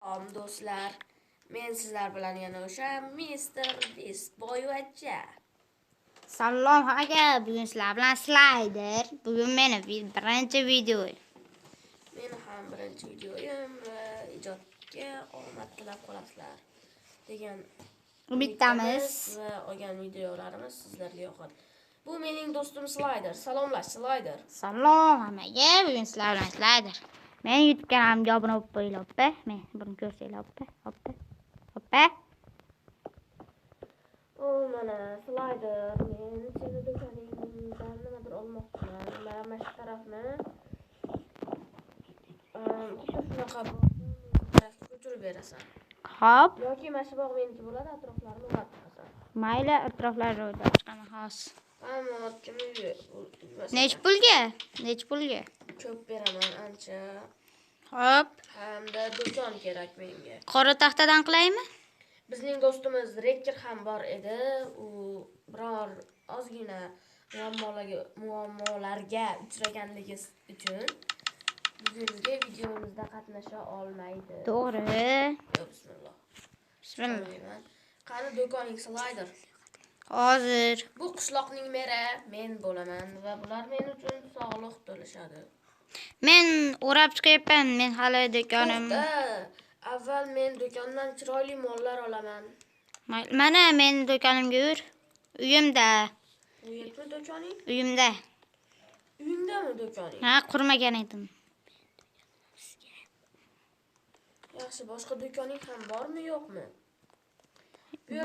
Do'stlar, men sizlar bilan yana o'sha Mr. Beast boyvachcha. Salom aka, bugun sizlar bilan slayder. Bugun meni birinchi video. Meni ham birinchi videoyim va ijodga omad tilab qolasizlar degan Umiddamiz va olgan videolarimiz sizlarga yoqadi. Bu mening do'stim Slayder. Salomlash Slayder. Salom hammaga, bugun sizlar bilan slayder. Men YouTube kanalimga obuna bo'lib qo'yinglar, oppa. Men buni ko'rsanglar, oppa. Mana Slayder, men seni do'koningdan nimadir olmoqchiman. Mana shu tarafni xuddi shunaqa ko'chirib berasan. Xo'p, Yoki mana shu bog' meniki bo'ladi, atroflarini o'rab chiqasan. mayli, atroflarni o'ylab chiqaman, xo'sh. Nech pulga? Ko'p beraman, ancha. Xo'p, Hamda do'kon kerak menga. qora taxtadan qilaymi? Bizning do'stimiz Rekker ham bor edi. U biror ozgina muammolarga uchraganligi uchun bugungi videomizda qatnasha olmaydi. To'g'ri. Bismillah. Qani do'koning Slayder? Hozir. Bu qishloqning meri men bo'laman va bular men uchun sog'liq to'lashadi. Men o'rab chiqyapman, men hali do'konim. Avval men do'kondan chiroyli mollar olaman. Mana men do'konimga yur. Uyimda. Uyermi do'koning? Uyimda. Uyingdami do'koning? Ha, qurmagan edim. Yaxshi, boshqa do'koning ham bormi, yo'qmi?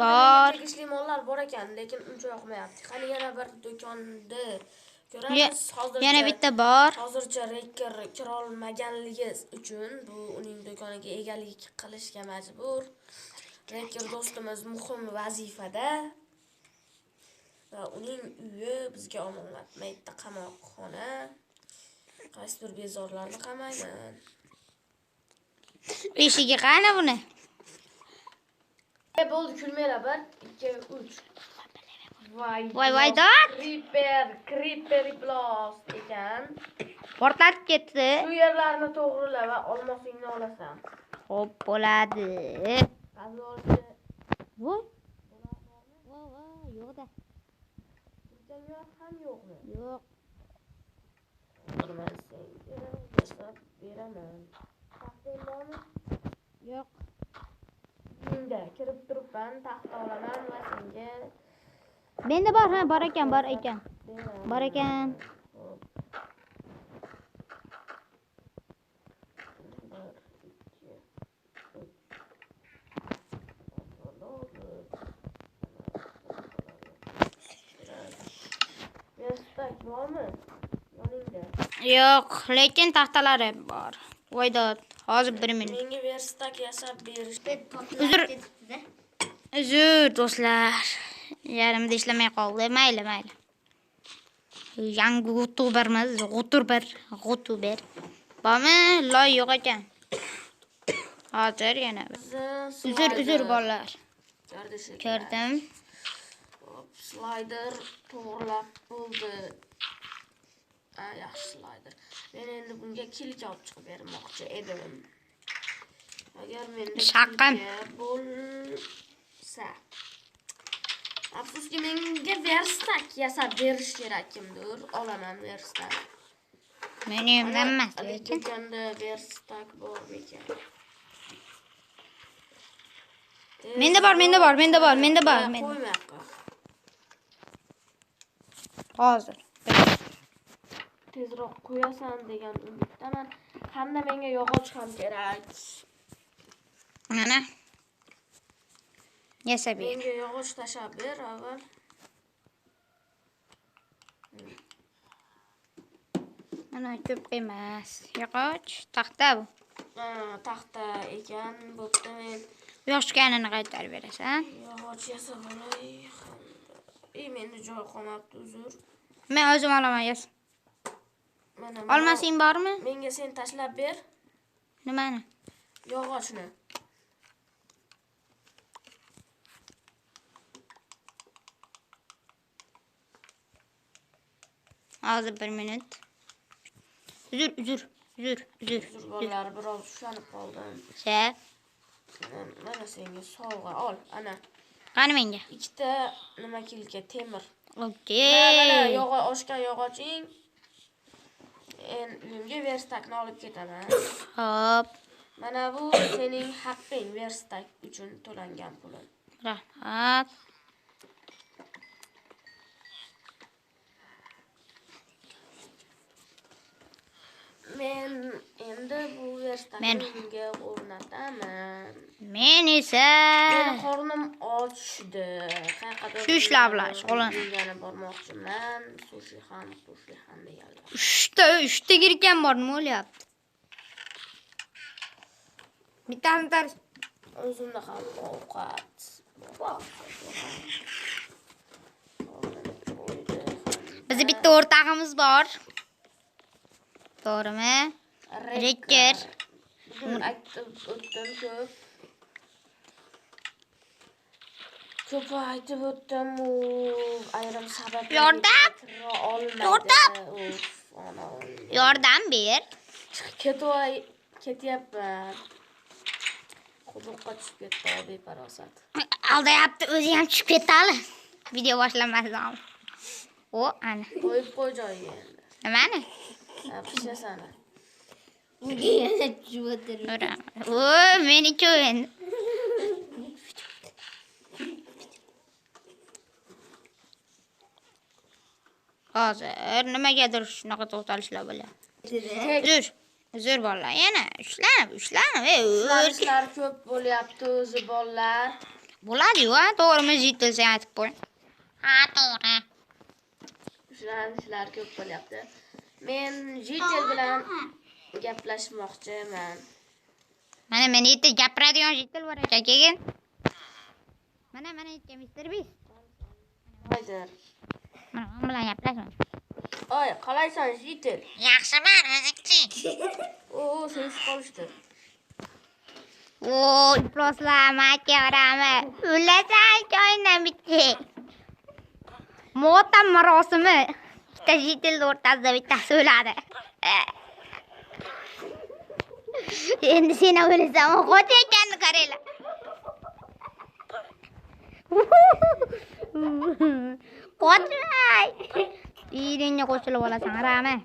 Bor. Tegishli mollar bor ekan, lekin uncha yoqmayapti. Qani yana bir do'konni ko'ramiz. Yana bitta bor. Hozircha Rekker kira olmaganligi uchun bu uning do'koniga egalik qilishga majbur. Rekker do'stimiz muhim vazifada va uning uyi bizga omonat. Maytda qamoqxona. Qaysidir bezorlarni qamayman. Eshigi qani buni? Bo'ldi, kulmanglar. 1 2 3. Voy dod. Creeper blast ekan. Portlatib ketdi. Shu yerlarni to'g'rila va olmosingni olasan. Xo'p, bo'ladi. Voy. Yo'q-da. Janglar ham yo'qmi? Yo'q. Nima senga yasab beraman. Taxtang bormi? Yo'q. Uyingda kirib turibman, taxta olaman va senga Menda bor, ha, bor ekan. Bor ekan. Verstak bormi? Yoningda. Yo'q, lekin taxtalari bor. Voy dod. Hozir 1 minut. Menga verstak yasab berishdi. Uzr do'stlar. Yarimda ishlamay qoldi. Mayli. Yangi youtubermiz. Youtuber. Bormi? Loy yo'q ekan. Hozir yana. Uzr bolalar. Ko'rdim. Slayder to'g'rilab bo'ldi. Yaxshi Slayder. Men endi bunga kilka olib chiqib bermoqchi edim. Agar menda Shaqam bo'lsa. Afsuski menga verstak yasab berish kerak kimdir. Olaman verstak. Meni uyimdan emas, lekin Do'konda verstak bormi ekan? Menda bor. Qo'yma yoqqa. Hozir. Tezroq qo'yasan degan umiddaman. Hamda menga yog'och ham kerak. Mana. Yasab ber. Menga yog'och tashab ber avval. Mana ko'p emas. Yog'och, taxta bu. Taxta ekan, bo'pti. Men Yoshganini qaytarib berasan. yog'och yasab olay. Menda joy qolmabdi, uzr. Men o'zim olaman, yas. Mana Olmasing bormi? menga sen tashlab ber Nimani? yog'ochni. Hozir 1 minut. Uzr. Bolalar biroz ushlanib qoldim. Mana senga sovg'a ol. Ana Qani menga. ikkita nima kilka temir. Mana Okey. yog'och oshgan yog'oching. Uyimga verstakni olib ketaman. Hop. Mana bu sening haqqing, verstak uchun to'langan puling. Rahmat. Men endi bu verstakni uyimga o'rnataman. Men esa Meni qornim ochdi. Qayerqadir shu ishlar bilan shug'ullanaman. Yana bormoqchiman. Sushi ham deganlar. 3ta girgan bor, nima bo'lyapti? Bittasini tar. O'zimda ham ovqat bor. Bizning bitta o'rtog'imiz bor. To'g'rimi? Reker. Bugun aytib o'tdim ko'p. Ko'p aytib o'tdim, u ayrim sabablar Yordam! Yordam! Yordam ber. Ketyapman. Quduqqa tushib ketdi beparosat. Aldayapti, o'zi ham tushib ketdi. Video boshlanmasidan. O, ana. Qo'yib qo'y joyiga endi. Nimani? Pishasan. Yana tushib o'tir. O, meniki endi. Hozir nimagadir shunaqa to'xtalishlar bo'lyapti. Uzr bolalar, yana ushlanib. Ishlar ko'p bo'lyapti o'zi bolalar. Bo'ladi-ku, to'g'rimi jitil sen aytib qo'y. Ha, to'g'ri. Ishlar ko'p bo'lyapti. Men jitel bilan gaplashmoqchiman. Mana men yerda gapiradigan jitil bor ekan, keyin. Mana aytgan Mr. Beast. Haydir. Mana men bilan gaplashma. Oy, qalaysan jitel? Yaxshiman, o'zingchi. Sen qolishdi. O, ifloslar, makavrami. Ulasan joydan bitti. Motam marosimi. Ikkita jitil o'rtasida bittasi o'ladi. Endi sen o'lasan, qo'ch ekanni qaranglar. Qo'chmay. Biringa qo'shilib olasan, Rama.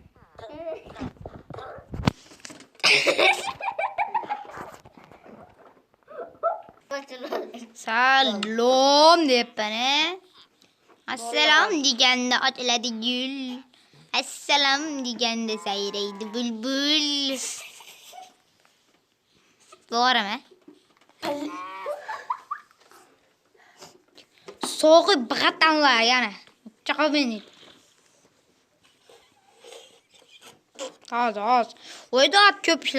Salom depane. Assalom deganda ochiladi gul. Assalom deganda sayraydi bulbul. To'g'rimi? So'g'ib big'atanlar yana. Chaqib meni. Toz. O'yda ko'p ishlar